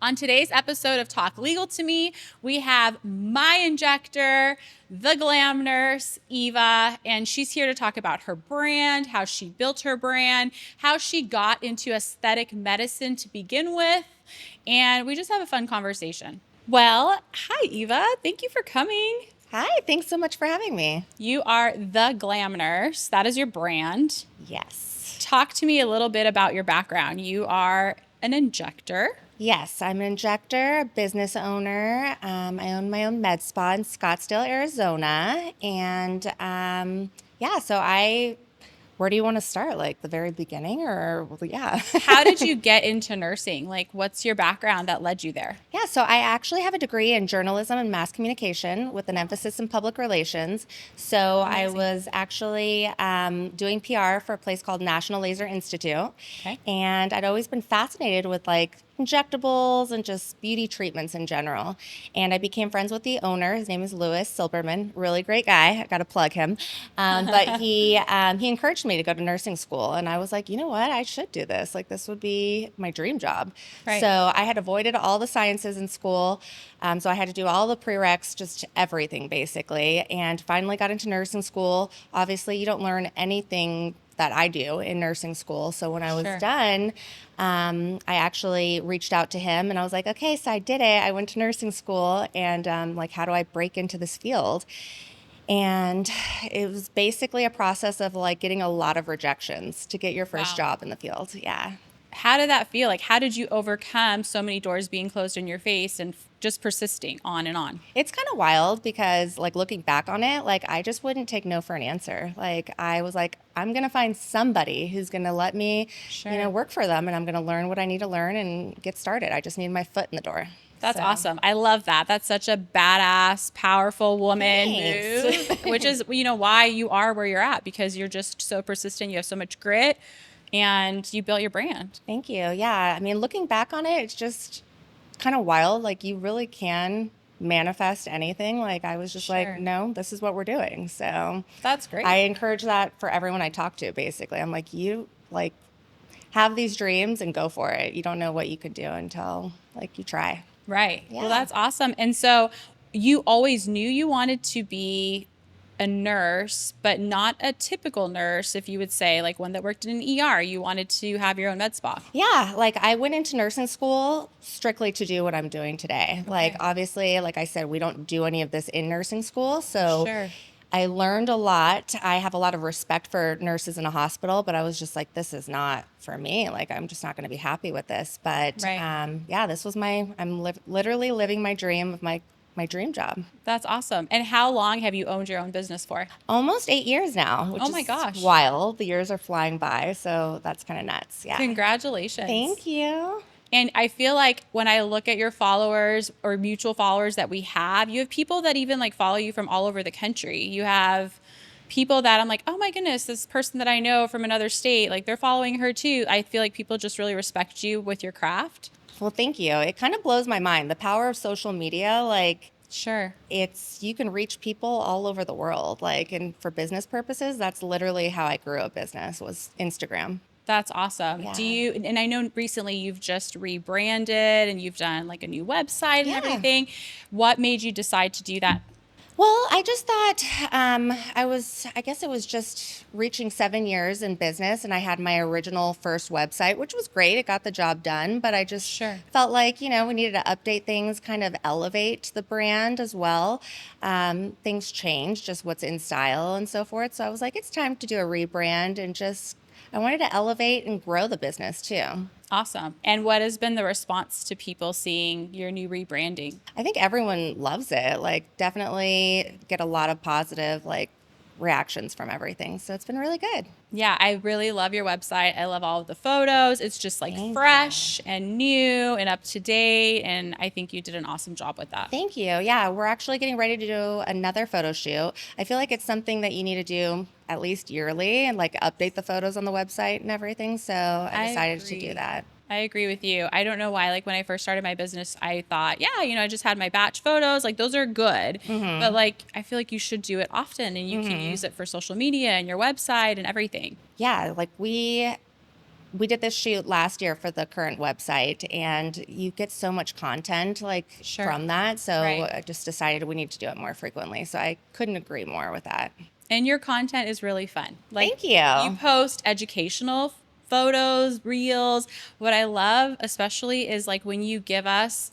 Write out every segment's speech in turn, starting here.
On today's episode of Talk Legal to Me, we have my injector, the Glam Nurse, Eva, and she's here to talk about her brand, how she built her brand, how she got into aesthetic medicine to begin with, and we just have a fun conversation. Well, hi, Eva. Thank you for coming. Hi, thanks so much for having me. You are the Glam Nurse. That is your brand. Yes. Talk to me a little bit about your background. You are an injector. Yes, I'm an injector, a business owner. I own my own med spa in Scottsdale, Arizona. And where do you want to start? Like the very beginning or, yeah. How did you get into nursing? Like, what's your background that led you there? Yeah, so I actually have a degree in journalism and mass communication with an emphasis in public relations. So Amazing. I was actually doing PR for a place called National Laser Institute. Okay. And I'd always been fascinated with like injectables and just beauty treatments in general. And I became friends with the owner. His name is Louis Silberman, really great guy. I got to plug him. But he encouraged me to go to nursing school. And I was like, you know what? I should do this. Like, this would be my dream job. Right. So I had avoided all the sciences in school. So I had to do all the prereqs, just everything basically. And finally got into nursing school. Obviously, you don't learn anything that I do in nursing school. So when I was done, I actually reached out to him and I was like, okay, so I did it. I went to nursing school and like, how do I break into this field? And it was basically a process of like getting a lot of rejections to get your first job in the field. Yeah. How did that feel? Like, how did you overcome so many doors being closed in your face and just persisting on and on? It's kind of wild because, like, looking back on it, like, I just wouldn't take no for an answer. Like, I was like, I'm going to find somebody who's going to let me, work for them, and I'm going to learn what I need to learn and get started. I just need my foot in the door. That's awesome. I love that. That's such a badass, powerful woman move, which is, why you are where you're at, because you're just so persistent. You have so much grit and you built your brand. Thank you. Yeah. I mean, looking back on it, it's just kind of wild. Like, you really can manifest anything. Like, I was just like, no, this is what we're doing. So that's great. I encourage that for everyone I talk to, basically. I'm like, you like have these dreams and go for it. You don't know what you could do until like you try. Right. Yeah. Well, that's awesome. And so you always knew you wanted to be a nurse, but not a typical nurse, if you would say, like one that worked in an ER. You wanted to have your own med spa. Yeah, like I went into nursing school strictly to do what I'm doing today. Okay. Like, obviously, like I said, we don't do any of this in nursing school. So I learned a lot. I have a lot of respect for nurses in a hospital, but I was just like, this is not for me. Like, I'm just not going to be happy with this. But this was I'm literally living my dream of my dream job. That's awesome. And how long have you owned your own business for? Almost 8 years now, which is wild. The years are flying by, so that's kind of nuts. Yeah. Congratulations. Thank you. And I feel like when I look at your followers or mutual followers that we have, you have people that even like follow you from all over the country. You have people that I'm like, oh my goodness, this person that I know from another state, like they're following her too. I feel like people just really respect you with your craft. Well, thank you. It kind of blows my mind. The power of social media, like, you can reach people all over the world. Like, and for business purposes, that's literally how I grew a business, was Instagram. That's awesome. Yeah. And I know recently you've just rebranded and you've done like a new website and everything. What made you decide to do that? Well, I just thought I guess it was just reaching 7 years in business, and I had my original first website, which was great. It got the job done, but I just felt like, we needed to update things, kind of elevate the brand as well. Things changed, just what's in style and so forth. So I was like, it's time to do a rebrand, and I wanted to elevate and grow the business too. Awesome. And what has been the response to people seeing your new rebranding? I think everyone loves it. Like, definitely get a lot of positive, like, reactions from everything. So it's been really good. Yeah, I really love your website. I love all of the photos. It's just like fresh and new and up to date. And I think you did an awesome job with that. Thank you. Yeah, we're actually getting ready to do another photo shoot. I feel like it's something that you need to do at least yearly and like update the photos on the website and everything. So I decided to do that. I agree with you. I don't know why. Like when I first started my business, I thought, I just had my batch photos. Like those are good. Mm-hmm. But like, I feel like you should do it often and you can use it for social media and your website and everything. Yeah. Like we did this shoot last year for the current website, and you get so much content like Sure. from that. So Right. I just decided we need to do it more frequently. So I couldn't agree more with that. And your content is really fun. Like, Thank you. You post educational photos, reels. What I love especially is like when you give us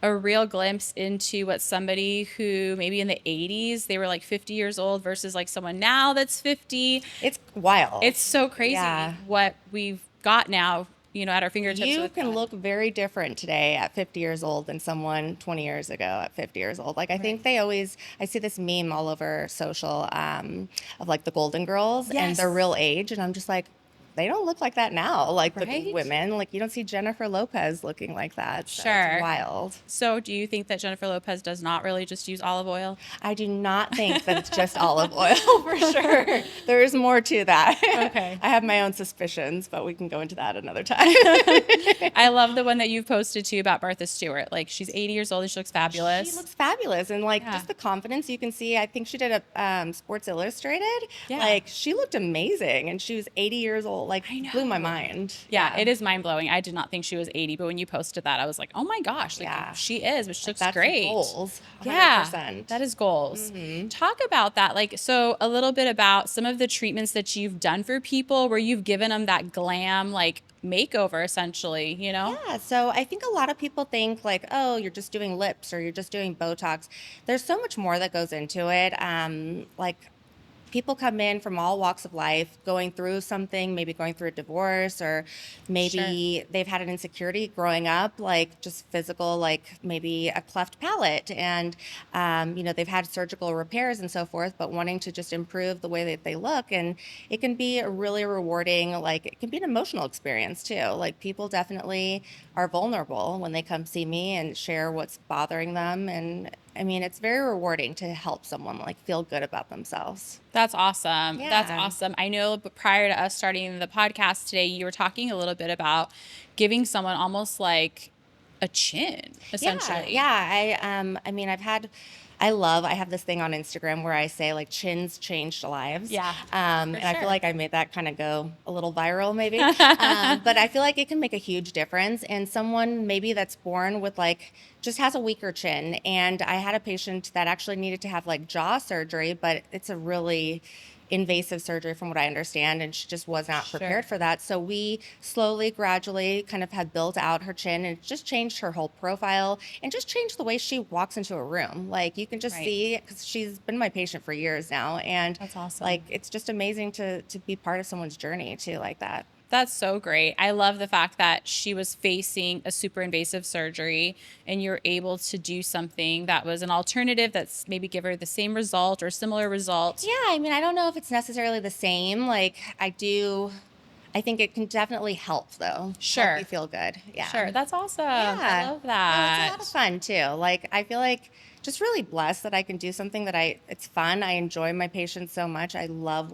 a real glimpse into what somebody who maybe in the 80s, they were like 50 years old versus like someone now that's 50. It's wild. It's so crazy Yeah. what we've got now, at our fingertips. You with can that. look very different today at 50 years old than someone 20 years ago at 50 years old. Like, I think I see this meme all over social of like the Golden Girls and Yes. their real age. And I'm just like, they don't look like that now. Like Right? the women, like you don't see Jennifer Lopez looking like that. So Sure. It's wild. So do you think that Jennifer Lopez does not really just use olive oil? I do not think that it's just olive oil for sure. There is more to that. Okay. I have my own suspicions, but we can go into that another time. I love the one that you've posted too about Martha Stewart. Like, she's 80 years old and she looks fabulous. She looks fabulous, and like Yeah. just the confidence you can see. I think she did a Sports Illustrated. Yeah. Like she looked amazing, and she was 80 years old. Like I know. blew my mind. Yeah, it is mind blowing. I did not think she was 80, but when you posted that, I was like, oh my gosh, like Yeah. she is, but she looks That's great. goals. 100%. Yeah, that is goals. Talk about that. Like, so a little bit about some of the treatments that you've done for people where you've given them that glam, like makeover essentially, Yeah, so I think a lot of people think like, oh, you're just doing lips or you're just doing Botox. There's so much more that goes into it. Like people come in from all walks of life, going through something, maybe going through a divorce, or maybe they've had an insecurity growing up, like just physical, like maybe a cleft palate, and they've had surgical repairs and so forth, but wanting to just improve the way that they look. And it can be a really rewarding, like it can be an emotional experience too. Like people definitely are vulnerable when they come see me and share what's bothering them. And I mean, it's very rewarding to help someone like feel good about themselves. That's awesome. Yeah. That's awesome. I know, but prior to us starting the podcast today, you were talking a little bit about giving someone almost like a chin, essentially. Yeah. I have this thing on Instagram where I say like chins changed lives. Yeah, And I sure. feel like I made that kind of go a little viral maybe. But I feel like it can make a huge difference. And someone maybe that's born with like, just has a weaker chin. And I had a patient that actually needed to have like jaw surgery, but it's a really invasive surgery from what I understand, and she just was not prepared for that. So we slowly, gradually kind of have built out her chin, and it just changed her whole profile and just changed the way she walks into a room. Like you can just see, because she's been my patient for years now, and That's awesome. like it's just amazing to be part of someone's journey too, like that. That's so great. I love the fact that she was facing a super invasive surgery and you're able to do something that was an alternative that's maybe give her the same result or similar result. Yeah, I mean, I don't know if it's necessarily the same. Like I think it can definitely help though. Sure. Help you feel good. Yeah. Sure. That's awesome. Yeah. I love No, that. it's a lot of fun too. Like I feel like just really blessed that I can do something that it's fun. I enjoy my patients so much. I love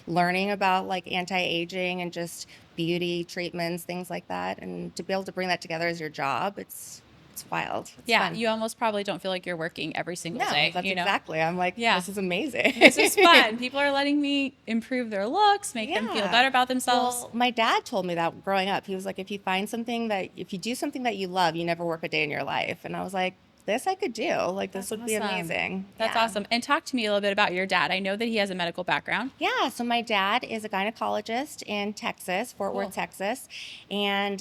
learning about like anti-aging and just beauty treatments, things like that. And to be able to bring that together as your job, it's wild. It's Yeah. fun. You almost probably don't feel like you're working every single No, day. that's you know? exactly. I'm like, Yeah. this is amazing. This is fun. People are letting me improve their looks, make them feel Yeah. better about themselves. Well, my dad told me that growing up. He was like, if you do something that you love, you never work a day in your life. And I was like, this I could do. Like, this That's would be awesome. amazing. That's Yeah. awesome. And talk to me a little bit about your dad. I know that he has a medical background. Yeah, so my dad is a gynecologist in Texas, Fort Cool. Worth, Texas. And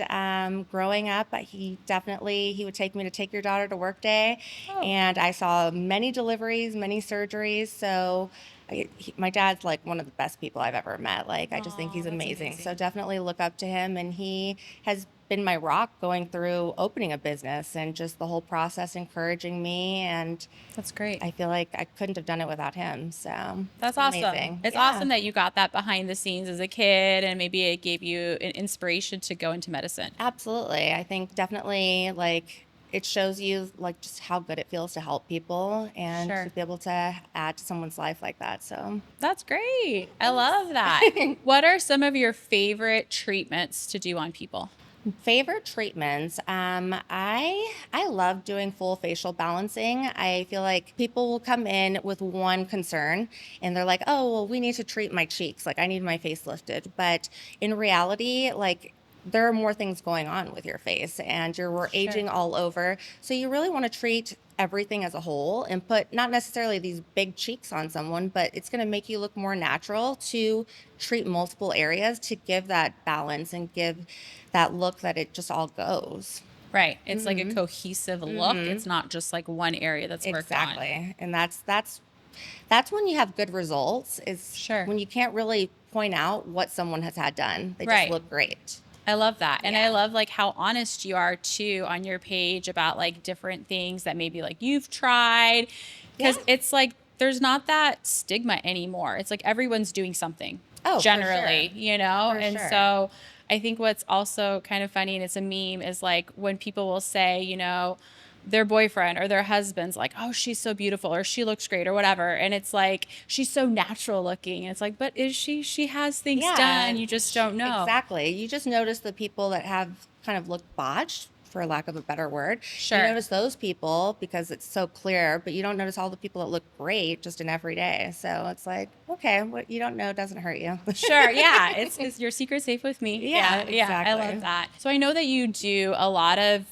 growing up, he would take me to Take Your Daughter to Work Day. Oh. And I saw many deliveries, many surgeries. So my dad's like one of the best people I've ever met. Like, I just think he's that's amazing. amazing. So definitely look up to him. And he has been my rock going through opening a business and just the whole process, encouraging me. And That's great. I feel like I couldn't have done it without him. So That's it's awesome. amazing. It's Yeah. awesome that you got that behind the scenes as a kid and maybe it gave you an inspiration to go into medicine. Absolutely. I think definitely like it shows you like just how good it feels to help people and Sure. to be able to add to someone's life like that. So That's great. I love that. What are some of your favorite treatments to do on people? Favorite treatments. I love doing full facial balancing. I feel like people will come in with one concern and they're like, "Oh, well, we need to treat my cheeks. Like I need my face lifted." But in reality, like there are more things going on with your face and we're Sure. aging all over. So you really want to treat everything as a whole and put not necessarily these big cheeks on someone, but it's going to make you look more natural to treat multiple areas to give that balance and give that look that it just all goes. Right. It's like a cohesive look. It's not just like one area that's worked on. Exactly. And that's when you have good results is Sure. when you can't really point out what someone has had done. They just Right. look great. I love that. And I Yeah. love like how honest you are too on your page about like different things that maybe like you've tried. Because Yeah. it's like there's not that stigma anymore. It's like everyone's doing something Oh, for generally, sure. you know? For And sure. so I think what's also kind of funny and it's a meme is like when people will say, their boyfriend or their husband's like, oh, she's so beautiful or she looks great or whatever. And it's like, she's so natural looking. And it's like, but is she? She has things done. Yeah, You just don't know. exactly. You just notice the people that have kind of looked botched, for lack of a better word. You Sure. notice those people because it's so clear, but you don't notice all the people that look great just in every day. So it's like, okay, what you don't know doesn't hurt you. Sure. Yeah. It's your secret safe with me. Yeah, Yeah. I love exactly. that. So I know that you do a lot of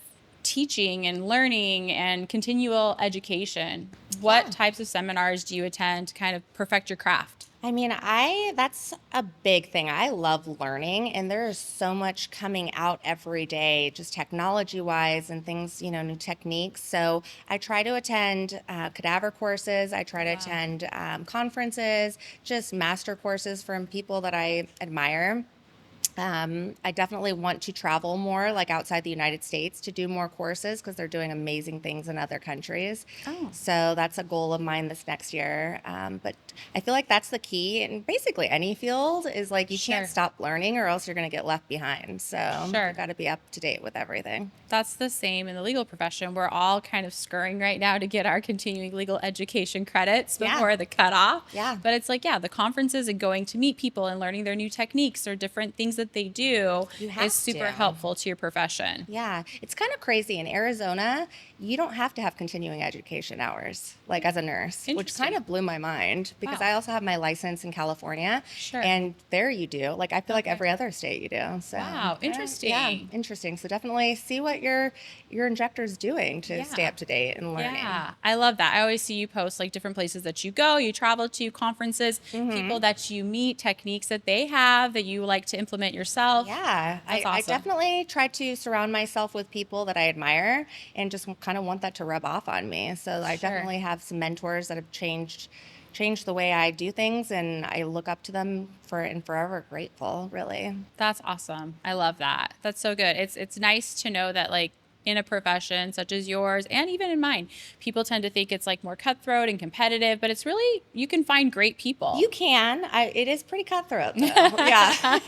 teaching and learning and continual education. What Yeah. types of seminars do you attend to kind of perfect your craft? I mean, I that's a big thing. I love learning and there is so much coming out every day, just technology wise and things, new techniques. So I try to attend cadaver courses. I try to Wow. attend conferences, just master courses from people that I admire. I definitely want to travel more, like outside the United States, to do more courses because they're doing amazing things in other countries. Oh, So that's a goal of mine this next year. But I feel like that's the key in basically any field is like you sure. can't stop learning or else you're going to get left behind. So Sure. you got to be up to date with everything. That's the same in the legal profession. We're all kind of scurrying right now to get our continuing legal education credits Yeah. before the cutoff. Yeah. But it's like, yeah, the conferences and going to meet people and learning their new techniques or different things that they do You have is super to. helpful to your profession. Yeah, it's kind of crazy. In Arizona, you don't have to have continuing education hours, like as a nurse, which Interesting. kind of blew my mind because Wow. I also have my license in California. Sure. And there you do. Like, I feel like Okay. every other state you do. So, Wow, yeah, interesting. interesting. So, definitely see what your injector's doing to stay Yeah. up to date and learning. Yeah, I love that. I always see you post like different places that you go, you travel to, conferences, people that you meet, techniques that they have that you like to implement yourself. Yeah, That's I awesome. definitely try to surround myself with people that I admire and just kind of want that to rub off on me. So I Sure. definitely have some mentors that have changed the way I do things and I look up to them for and forever grateful, really. That's awesome. I love that. That's so good. It's nice to know that like in a profession such as yours and even in mine, people tend to think it's like more cutthroat and competitive, but it's really you can find great people. You can. It is pretty cutthroat, though. Yeah,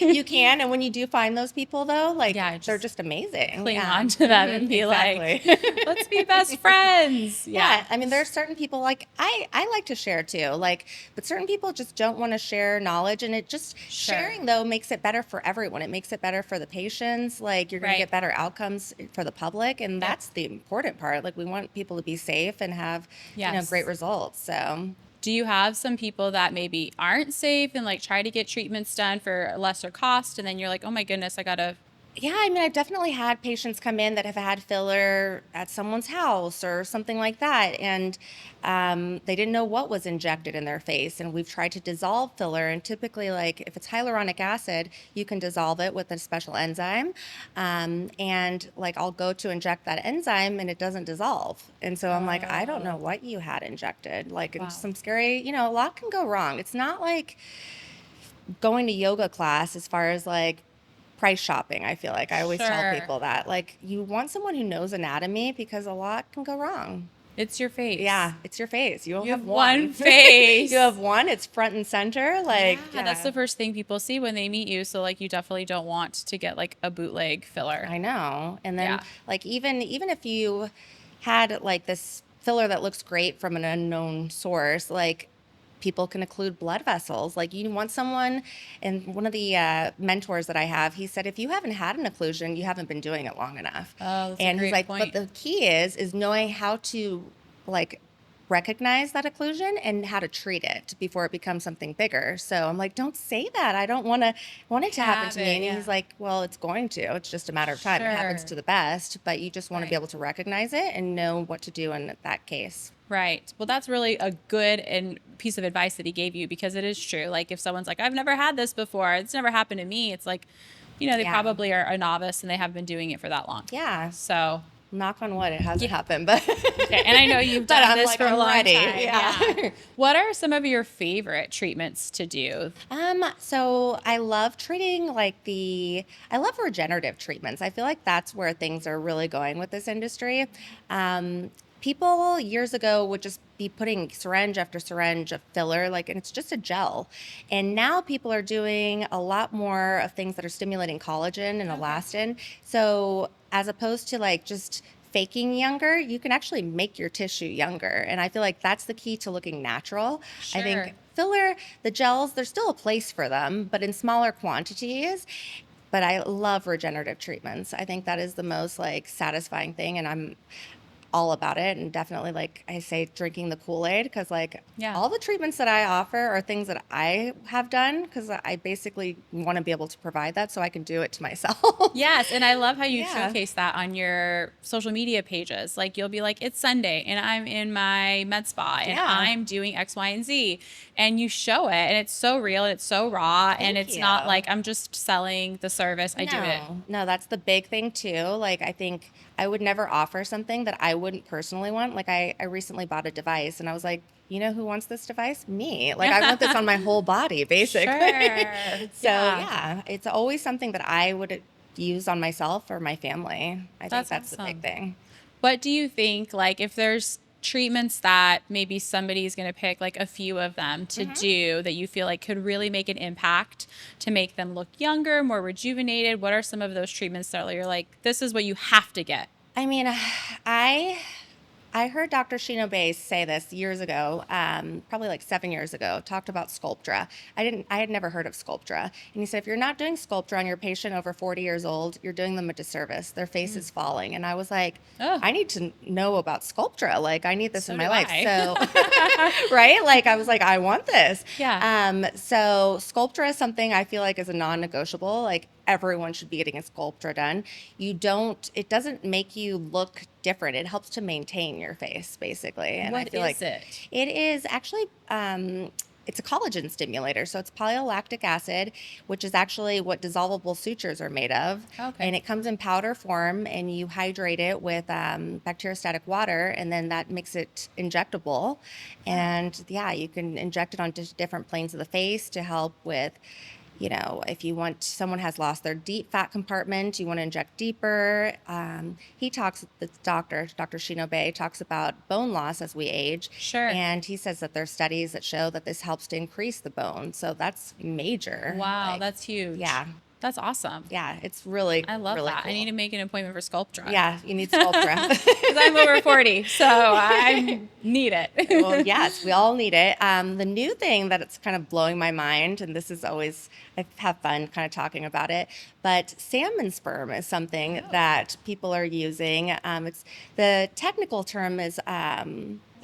you can. And when you do find those people, though, like Yeah, they're just just amazing. cling Yeah. on to them and be Exactly. like, let's be best friends. Yeah, I mean, there's certain people like I like to share too, like, but certain people just don't want to share knowledge, and it just Sure. sharing though makes it better for everyone. It makes it better for the patients. Like, you're going Right. to get better outcomes for the public, and that's the important part. Like, we want people to be safe and have Yes. great results. So. Do you have some people that maybe aren't safe and like try to get treatments done for a lesser cost and then you're like, oh my goodness, I gotta Yeah, I mean, I've definitely had patients come in that have had filler at someone's house or something like that, and they didn't know what was injected in their face. And we've tried to dissolve filler, and typically, like if it's hyaluronic acid, you can dissolve it with a special enzyme. And like I'll go to inject that enzyme, and it doesn't dissolve. And so I'm like, I don't know what you had injected. Like, Wow. it's some scary, a lot can go wrong. It's not like going to yoga class as far as like price shopping. I feel like I always tell Sure. people that like you want someone who knows anatomy because a lot can go wrong. it's your face. Yeah, it's your face. You You have have one one face. you have one. It's front and center. Like, Yeah, that's the first thing people see when they meet you. So like you definitely don't want to get like a bootleg filler. I know. And then Yeah. like even if you had like this filler that looks great from an unknown source, like people can occlude blood vessels. Like you want someone, and one of the mentors that I have, he said, if you haven't had an occlusion, you haven't been doing it long enough. Oh, that's a And he's great like, point. but the key is knowing how to like recognize that occlusion and how to treat it before it becomes something bigger. So I'm like, don't say that. I don't want it to happen Have to me. it, And yeah. he's like, well, it's going to. It's just a matter of time. It happens Sure. to the best, but you just want to be Right. able to recognize it and know what to do in that case. Right. Well, that's really a good and piece of advice that he gave you, because it is true. Like if someone's like, I've never had this before, it's never happened to me. It's like, they Yeah. probably are a novice and they have been doing it for that long. Yeah. So, Knock on wood, it hasn't happened, but okay. And I know you've but done I'm this like, for a I'm long ready. time. Yeah. What are some of your favorite treatments to do? So I love treating I love regenerative treatments. I feel like that's where things are really going with this industry. People years ago would just be putting syringe after syringe of filler, and it's just a gel. And now people are doing a lot more of things that are stimulating collagen and elastin. So as opposed to just faking younger, you can actually make your tissue younger. And I feel like that's the key to looking natural. I Sure. think filler, the gels, there's still a place for them, but in smaller quantities. But I love regenerative treatments. I think that is the most satisfying thing, and I'm all about it. And definitely, like I say, drinking the Kool-Aid, because Yeah. all the treatments that I offer are things that I have done, because I basically want to be able to provide that so I can do it to myself. Yes, and I love how you Yeah. showcase that on your social media pages. Like you'll be like, it's Sunday and I'm in my med spa and Yeah. I'm doing X, Y, and Z. And you show it and it's so real and it's so raw and Thank it's not you. like I'm just selling the service. I do it. No, that's the big thing too. I think I would never offer something that I wouldn't personally want. I recently bought a device and I was like, you know who wants this device? Me. I want this on my whole body, basically. Sure. So yeah, it's always something that I would use on myself or my family. I think that's the big awesome. thing. What do you think, if there's treatments that maybe somebody's going to pick a few of them to do that you feel like could really make an impact to make them look younger, more rejuvenated? What are some of those treatments that you're like, this is what you have to get? I mean, I heard Dr. Shinobe say this years ago, probably 7 years ago, talked about Sculptra. I had never heard of Sculptra. And he said, if you're not doing Sculptra on your patient over 40 years old, you're doing them a disservice. Their face is falling. And I was like, Oh. I need to know about Sculptra. I need this So in my do life. I. So, right? I was like, I want this. Yeah. So Sculptra is something I feel like is a non-negotiable. Everyone should be getting a Sculptra done. It doesn't make you look different. It helps to maintain your face, basically. And I What feel is like it? it is actually, it's a collagen stimulator. So it's polylactic acid, which is actually what dissolvable sutures are made of. Okay. And it comes in powder form, and you hydrate it with bacteriostatic water, and then that makes it injectable. And yeah, you can inject it on different planes of the face to help with, if someone has lost their deep fat compartment, you want to inject deeper. The Dr. Shinobe talks about bone loss as we age. Sure. And he says that there's studies that show that this helps to increase the bone. So that's major. Wow, that's huge. Yeah. That's awesome. Yeah, it's really, I love really that. cool. I need to make an appointment for Sculptra. Yeah, you need Sculptra. Because I'm over 40, so I need it. Well, yes, we all need it. The new thing that it's kind of blowing my mind, and this is always, I have fun kind of talking about it, but salmon sperm is something that people are using. The technical term is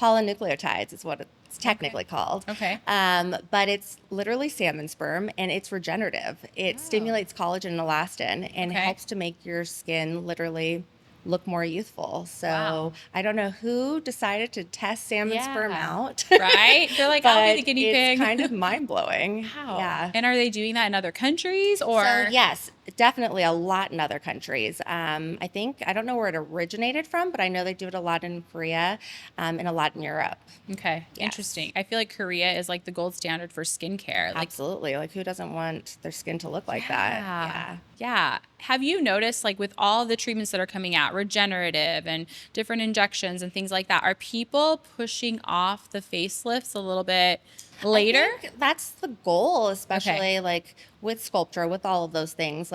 polynucleotides is what it's technically called. Okay. But it's literally salmon sperm, and it's regenerative. It stimulates collagen and elastin, and Okay. helps to make your skin literally look more youthful. So Wow. I don't know who decided to test salmon sperm Yeah. out. Right? They're like, I'll be But the guinea it's pig. kind of mind blowing. Wow. Yeah. And are they doing that in other countries or? So yes, definitely a lot in other countries. I don't know where it originated from, but I know they do it a lot in Korea, and a lot in Europe. Okay. Yes. Interesting. I feel like Korea is the gold standard for skincare. Absolutely. Who doesn't want their skin to look like that? Yeah. Yeah. Have you noticed, with all the treatments that are coming out, regenerative and different injections and things like that, are people pushing off the facelifts a little bit later? I think that's the goal, especially with Sculptra, with all of those things.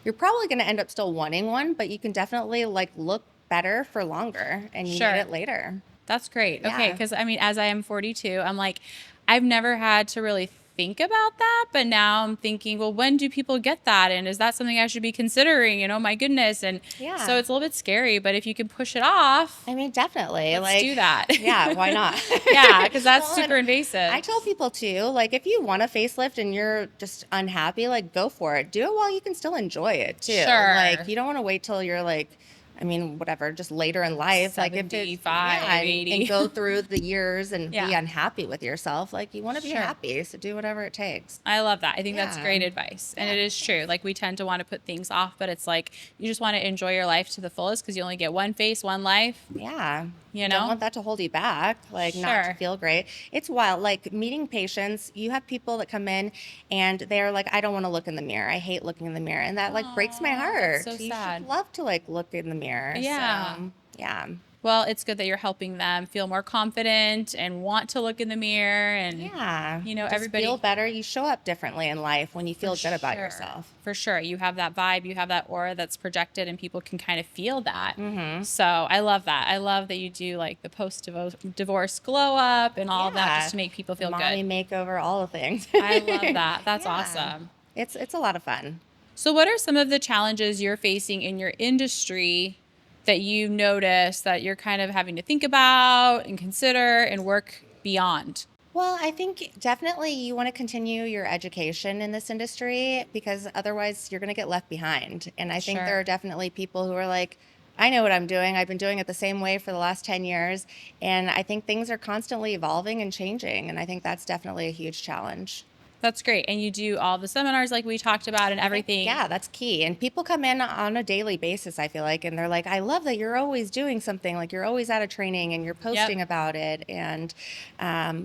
You're probably going to end up still wanting one, but you can definitely look better for longer, and you Sure. need it later. That's great. Okay. Yeah. Because as I am 42, I'm like, I've never had to really think about that, but now I'm thinking, well, when do people get that? And is that something I should be considering? And oh my goodness. And Yeah. so it's a little bit scary, but if you can push it off, I mean, definitely. let's do that. Yeah, why not? Yeah, because that's Well, super and invasive. I tell people too, like, if you want a facelift and you're just unhappy, like, go for it. Do it while you can still enjoy it too. Sure. Like, you don't want to wait till you're like, I mean, whatever, just later in life, like if it's 75, yeah, 80. and go through the years and be Yeah. unhappy with yourself. Like, you want to be Sure. happy, so do whatever it takes. I love that. I think that's Yeah. great advice. And Yeah, it is true. Like we tend to want to put things off, but it's like you just want to enjoy your life to the fullest because you only get one face, one life. Yeah. You Don't know? want that to hold you back, like not to Sure. feel great. It's wild. Like meeting patients, you have people that come in and they're like, I don't want to look in the mirror. I hate looking in the mirror. And that like breaks my Aw, heart. that's so You sad. should love to like look in the mirror. Yeah. So, yeah. Well, it's good that you're helping them feel more confident and want to look in the mirror and Yeah. you know, Just everybody feel better. You show up differently in life when you feel For good about sure. yourself. For sure. You have that vibe, you have that aura that's projected, and people can kind of feel that. Mm-hmm. So I love that. I love that you do like the post divorce glow up and all of that just to make people feel Mommy good. makeover, all the things. I love that. That's Yeah. awesome. It's a lot of fun. So, what are some of the challenges you're facing in your industry that you notice that you're kind of having to think about and consider and work beyond? Well, I think definitely you want to continue your education in this industry because otherwise you're going to get left behind. And I think Sure. there are definitely people who are like, I know what I'm doing. I've been doing it the same way for the last 10 years. And I think things are constantly evolving and changing. And I think that's definitely a huge challenge. That's great. And you do all the seminars like we talked about and everything. Yeah, that's key. And people come in on a daily basis, I feel like, and they're like, I love that you're always doing something, like you're always at a training and you're posting about it. And,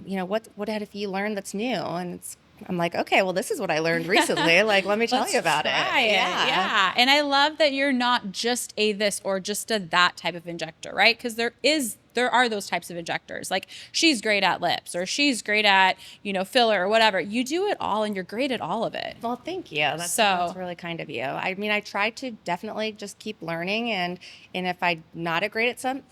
you know, what have you learned that's new? And I'm like, okay, well, this is what I learned recently. Like, let me tell Let's you about try it. it. Yeah. Yeah. And I love that you're not just a this or just a that type of injector, right? Because there are those types of injectors. Like she's great at lips or she's great at, you know, filler or whatever. You do it all and you're great at all of it. Well, thank you. That's really kind of you. I mean, I try to definitely just keep learning, and if I'm not great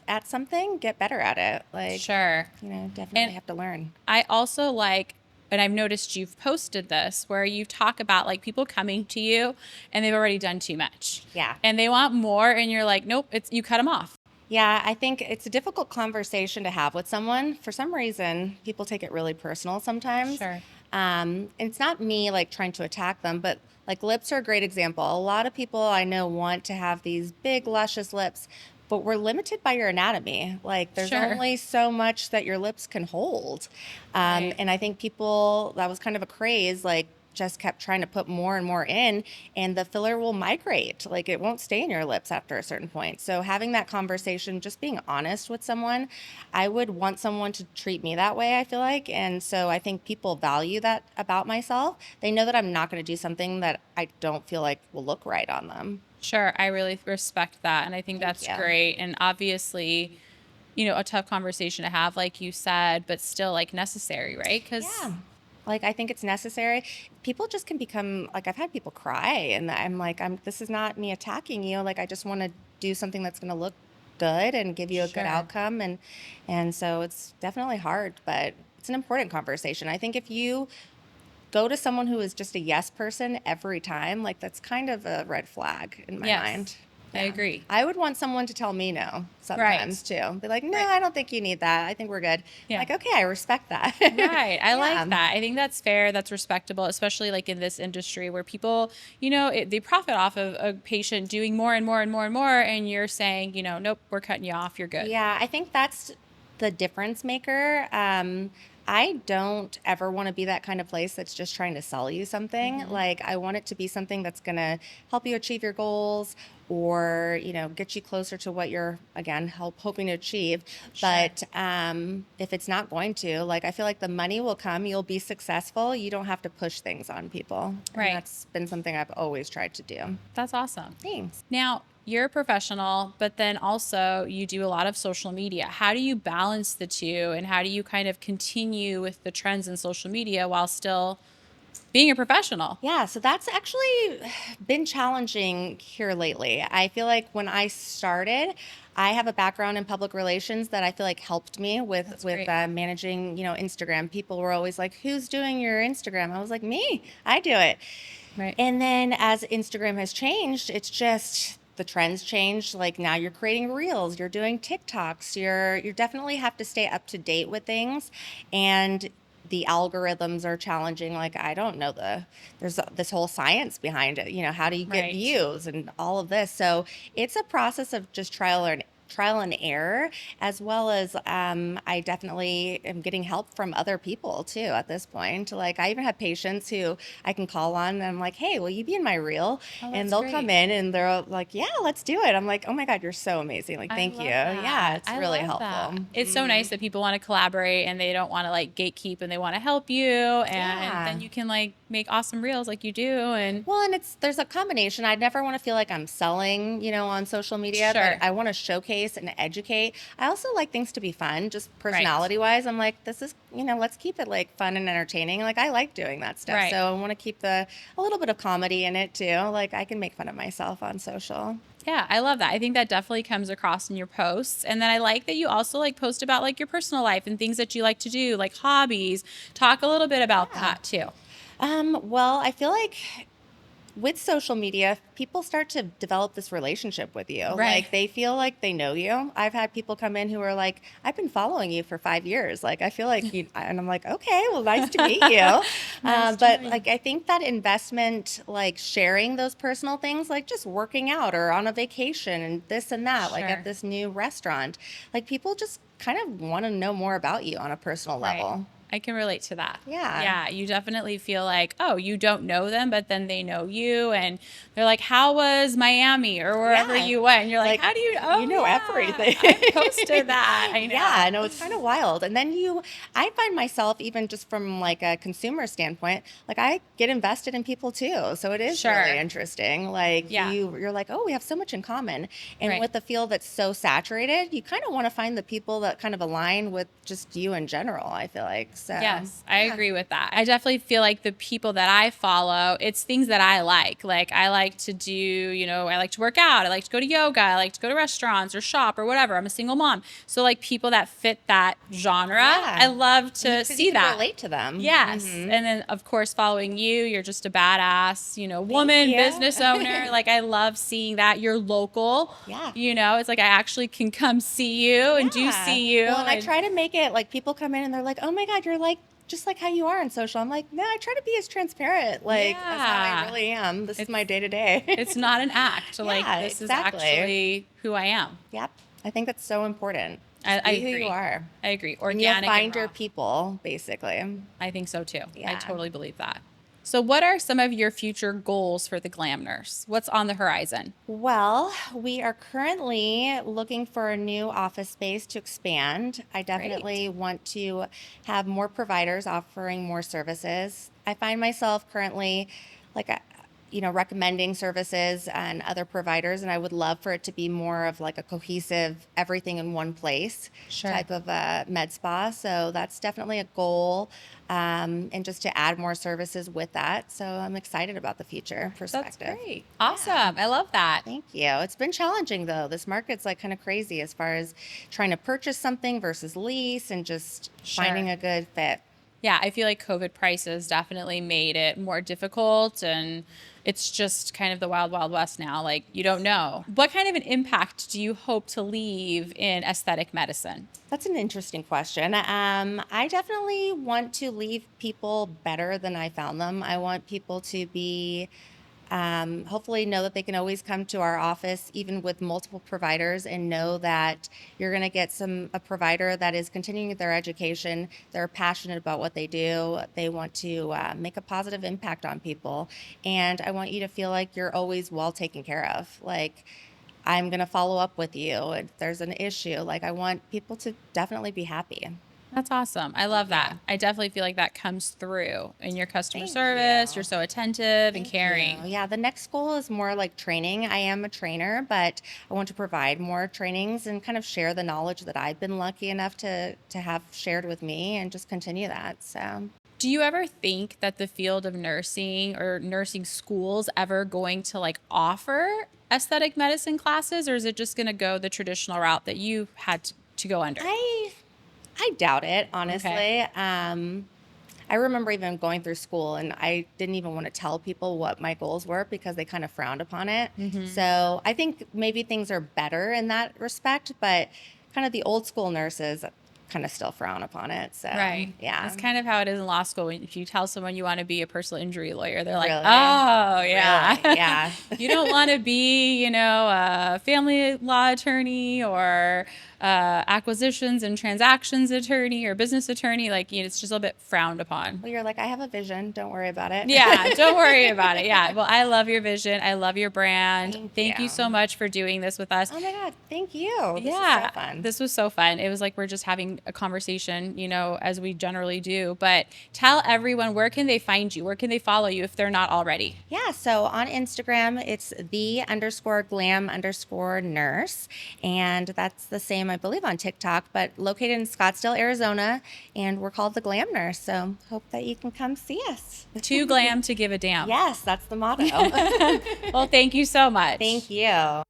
at something, get better at it. Like, Sure. you know, definitely And have to learn. I also like, and I've noticed you've posted this where you talk about like people coming to you and they've already done too much. Yeah. And they want more and you're like, nope, you cut them off. Yeah, I think it's a difficult conversation to have with someone. For some reason, people take it really personal sometimes. Sure. And it's not me like trying to attack them, but like lips are a great example. A lot of people I know want to have these big, luscious lips, but we're limited by your anatomy. Like there's Sure. only so much that your lips can hold. Right. And I think people, that was kind of a craze, like just kept trying to put more and more in, and the filler will migrate. Like it won't stay in your lips after a certain point. So having that conversation, just being honest with someone, I would want someone to treat me that way, I feel like. And so I think people value that about myself. They know that I'm not going to do something that I don't feel like will look right on them. Sure. I really respect that. And I think that's you. great. And obviously, you know, a tough conversation to have, like you said, but still like necessary, right? Because Yeah. Like I think it's necessary. People just can become like, I've had people cry, and I'm like, this is not me attacking you. Like I just want to do something that's going to look good and give you a Sure. good outcome. And so it's definitely hard, but it's an important conversation. I think if you go to someone who is just a yes person every time, like that's kind of a red flag in my Yes. mind. I agree. I would want someone to tell me no sometimes too. Be like, no, Right. I don't think you need that. I think we're good. Yeah. Like, okay, I respect that. Right. I Yeah. like that. I think that's fair. That's respectable, especially like in this industry where people, you know, they profit off of a patient doing more and more and more and more. And you're saying, you know, nope, we're cutting you off. You're good. Yeah, I think that's the difference maker. I don't ever want to be that kind of place that's just trying to sell you something. Mm-hmm. Like I want it to be something that's going to help you achieve your goals, or, you know, get you closer to what you're, again, hoping to achieve. Sure. But if it's not going to, like, I feel like the money will come, you'll be successful. You don't have to push things on people. Right. And that's been something I've always tried to do. That's awesome. Thanks. Now, you're a professional, but then also you do a lot of social media. How do you balance the two, and how do you kind of continue with the trends in social media while still being a professional? Yeah, so that's actually been challenging here lately. I feel like when I started, I have a background in public relations that I feel like helped me with That's with great. managing, Instagram. People were always like, "Who's doing your Instagram?" I was like, "Me, I do it." Right. And then as Instagram has changed, it's just the trends changed. Like now you're creating reels, you're doing TikToks, you definitely have to stay up to date with things, and the algorithms are challenging. Like I don't know there's this whole science behind it. How do you get Right. views and all of this? So it's a process of just trial and error, as well as I definitely am getting help from other people too at this point. Like I even have patients who I can call on and I'm like, hey, will you be in my reel? Oh, And that's they'll come great. in and they're like, yeah, let's do it. I'm like, oh my God, you're so amazing. Like, I thank you. love Yeah, that. it's I really love helpful. that. It's so nice that people want to collaborate and they don't want to like gatekeep and they want to help you. And Yeah. then you can like make awesome reels like you do. And Well, and there's a combination. I never want to feel like I'm selling, on social media, but sure. I want to showcase and educate. I also like things to be fun, just Right. personality wise. I'm like, this is, let's keep it like fun and entertaining. Like I like doing that stuff. So Right. I want to keep a little bit of comedy in it too. Like I can make fun of myself on social. Yeah, I love that. I think that definitely comes across in your posts. And then I like that you also like post about like your personal life and things that you like to do, like hobbies. Talk a little bit about Yeah. that too. Well, I feel like with social media, people start to develop this relationship with you. Right. Like they feel like they know you. I've had people come in who are like, I've been following you for 5 years. Like I feel like you, and I'm like, okay, well, nice to meet you. Nice to But know you. like I think that investment, like sharing those personal things, like just working out or on a vacation and this and that, like at Sure. this new restaurant, like people just kind of want to know more about you on a personal Right. level. I can relate to that. Yeah. Yeah, you definitely feel like, oh, you don't know them, but then they know you and they're like, how was Miami or wherever Yeah. you went? And you're like, Like how do you, you oh, know yeah, everything. I posted that. I Yeah, know. no, it's kind of wild. And then I find myself even just from like a consumer standpoint, like I get invested in people too. So it is really Sure. interesting. Like Yeah. you're like, oh, we have so much in common. And Right. with a field that's so saturated, you kind of want to find the people that kind of align with just you in general, I feel like. So Yes, I yeah. agree with that. I definitely feel like the people that I follow, it's things that I like. Like I like to do, I like to work out. I like to go to yoga. I like to go to restaurants or shop or whatever. I'm a single mom. So like people that fit that genre, I Yeah. love to Because you see can that. relate to them. Yes. Hmm. And then of course following you, you're just a badass, Thank woman, you. business owner. Like I love seeing that you're local. Yeah. It's like I actually can come see you and do Yeah. see you. Well, and I And try to make it like people come in and they're like, "Oh my God, you're like just like how you are on social." I'm like, "No, I try to be as transparent like as how I yeah. really am. This is It's my day to day." It's not an act. Like Yeah, this is exactly. actually who I am. Yep. I think that's so important. I, Just I be who you agree. are. I agree. And you'll Organic and find your raw. people, basically. I think so too. I Yeah. totally believe that. So, what are some of your future goals for the Glam Nurse? What's on the horizon? Well, we are currently looking for a new office space to expand. I Great. definitely want to have more providers offering more services. I find myself currently like recommending services and other providers, and I would love for it to be more of like a cohesive everything in one place Sure. type of med spa. So that's definitely a goal, and just to add more services with that. So I'm excited about the future That's perspective. great. Yeah. Awesome. I love that. Thank you. It's been challenging though. This market's like kind of crazy as far as trying to purchase something versus lease and just Sure. finding a good fit. Yeah, I feel like COVID prices definitely made it more difficult and it's just kind of the wild, wild west now. Like, you don't know. What kind of an impact do you hope to leave in aesthetic medicine? That's an interesting question. I definitely want to leave people better than I found them. I want people to be hopefully know that they can always come to our office even with multiple providers and know that you're going to get a provider that is continuing their education. They're passionate about what they do. They want to make a positive impact on people, and I want you to feel like you're always well taken care of. Like I'm going to follow up with you if there's an issue. Like I want people to definitely be happy. That's awesome. I love Yeah. that. I definitely feel like that comes through in your customer Thank service. You're you. so attentive and Thank you. caring. Yeah, the next goal is more like training. I am a trainer, but I want to provide more trainings and kind of share the knowledge that I've been lucky enough to have shared with me and just continue that. So, Do you ever think that the field of nursing or nursing schools ever going to like offer aesthetic medicine classes, or is it just going to go the traditional route that you had to go under? I doubt it, honestly. Okay. I remember even going through school and I didn't even want to tell people what my goals were because they kind of frowned upon it. So I think maybe things are better in that respect, but kind of the old school nurses kind of still frown upon it. So, Right. yeah. That's kind of how it is in law school. If you tell someone you want to be a personal injury lawyer, they're like, Really? oh, yeah. Really? Yeah. You don't want to be, a family law attorney or acquisitions and transactions attorney or business attorney. Like, it's just a little bit frowned upon. Well, you're like, I have a vision. Don't worry about it. Yeah, don't worry about it. Yeah. Well, I love your vision. I love your brand. Thank you you. so much for doing this with us. Oh my God. Thank you. This Yeah, is so fun. this was so fun. It was like we're just having a conversation, as we generally do. But tell everyone, where can they find you? Where can they follow you if they're not already? Yeah, so on Instagram, it's the_glam_nurse. And that's the same, I believe, on TikTok, but located in Scottsdale, Arizona. And we're called the Glam Nurse. So hope that you can come see us. Too glam to give a damn. Yes, that's the motto. Well, thank you so much. Thank you.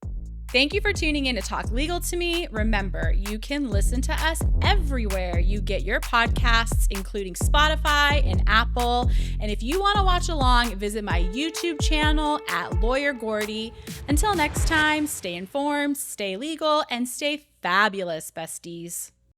Thank you for tuning in to Talk Legal to Me. Remember, you can listen to us everywhere you get your podcasts, including Spotify and Apple. And if you want to watch along, visit my YouTube channel at Lawyer Gordi. Until next time, stay informed, stay legal, and stay fabulous, besties.